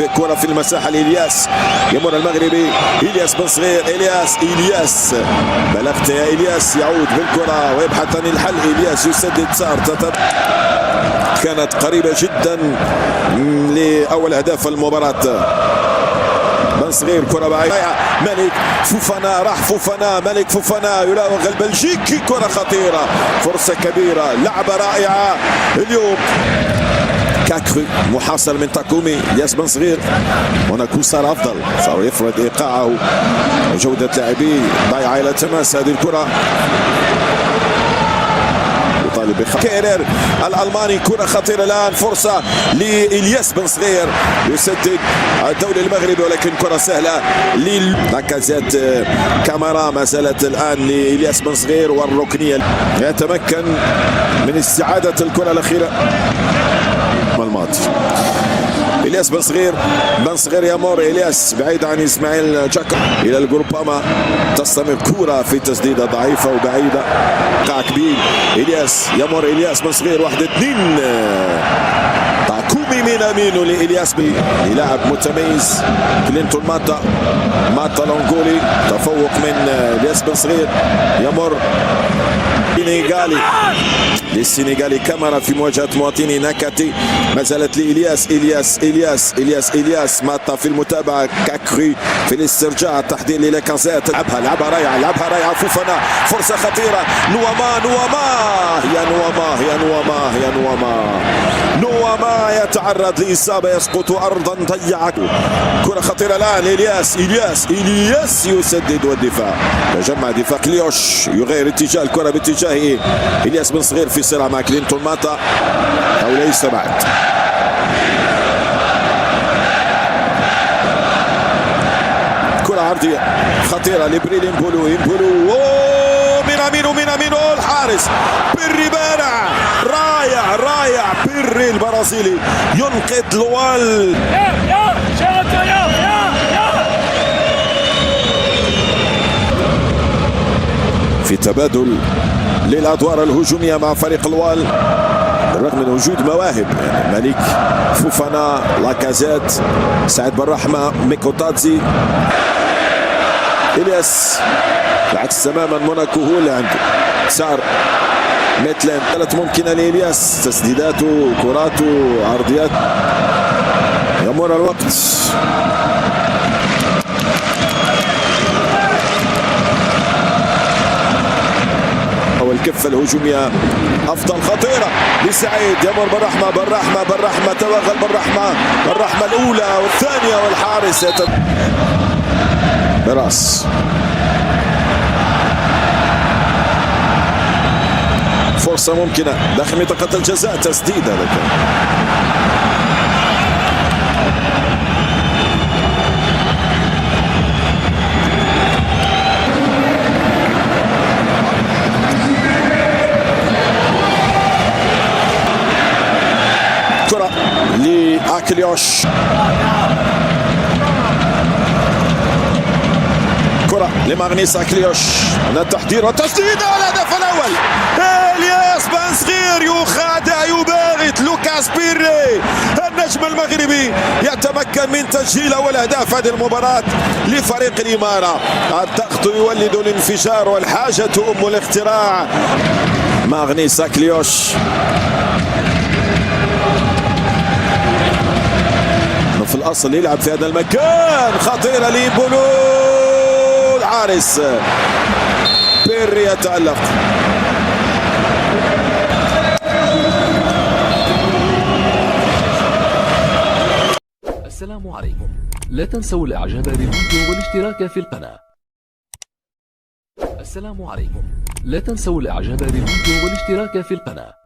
في كرة في المساحة لإلياس، يمر المغربي إلياس بن صغير، إلياس بلغت يا إلياس، يعود بالكرة ويبحث عن الحل. إلياس يسدد، سار كانت قريبة جدا لأول أهداف المباراة. بن صغير كرة بعيدة، ملك فوفانا، راح فوفانا، ملك فوفانا يراوغ البلجيكي، كرة خطيرة، فرصة كبيرة، لعبة رائعة اليوم. كاكرو محاصر من تاكومي، الياس بن صغير، موناكو صار افضل، صار يفرض ايقاعه وجودة لاعبيه، ضيعة الى تماس هذه الكرة. يطالب كيرر الالماني، كرة خطيرة الان، فرصة لإلياس بن صغير يسدد الدولي المغربي، ولكن كرة سهلة لاكازيت. كاميرا ما زالت الان لإلياس بن صغير، والركنية يتمكن من استعادة الكرة الأخيرة الماضي. إلياس بن صغير يمر، إلياس بعيد عن إسماعيل جاكا إلى الجروباما، تستمر كرة في تسديدة ضعيفة وبعيدة، قاع كبير. إلياس يمر، إلياس بن صغير، 1-2 تاكومي من أمينو لإلياس لاعب متميز. كلينتون ماتا لونغولي، تفوق من إلياس بن صغير، يمر للسنغالي كاميرا في مواجهة مواطني ناكاتي، ما زالت إلياس ماتا في المتابعة، كاكري في الاسترجاع، التحضير للاكازيت، لعبها رائعة فوفانا، فرصة خطيرة، نواما يتعرض لإصابة، يسقط أرضا، ضيعت كرة خطيرة الآن. إلياس يسدد، والدفاع تجمع دفاع كليوش يغير اتجاه الكرة باتجاهه. إلياس بن صغير في صراع مع كلينتون ماتا أو ليس بعد. كرة عرضية خطيرة لبريل إمبولو من أمينو الحارس بيري بارع، رائع بيري البرازيلي ينقذ لوال. في تبادل للأدوار الهجومية مع فريق الوال، بالرغم من وجود مواهب، يعني ملك فوفانا، لاكازيت، سعد بن رحمة، ميكوتادزي. إلياس العكس تماما، موناكو هو اللي عنده، سار ميتلين، ثلاث ممكنة لإلياس، تسديداته، كراته، عرضيات. يمر الوقت، والكفة الهجومية أفضل، خطيرة لسعيد، يمر بن رحمة، توغل بن رحمة الأولى والثانية، والحارس براس. فرصة ممكنة داخل منطقة الجزاء، تسديدة لكن كرة لأكليوش، كرة لماغنيس أكليوش، هنا التحضير والتسديد، الهدف الأول. إلياس بن صغير يخادع، يباغت لوكاس بيري، النجم المغربي يتمكن من تسجيل أول أهداف هذه المباراة لفريق الإمارة. الضغط يولد الانفجار، والحاجة أم الاختراع. ماغنيس أكليوش في الأصل يلعب في هذا المكان، خطيرة لإمبولو، الحارس بيري يتألق. السلام عليكم، لا تنسوا الاعجاب بالفيديو والاشتراك في القناة. السلام عليكم، لا تنسوا الاعجاب بالفيديو والاشتراك في القناة.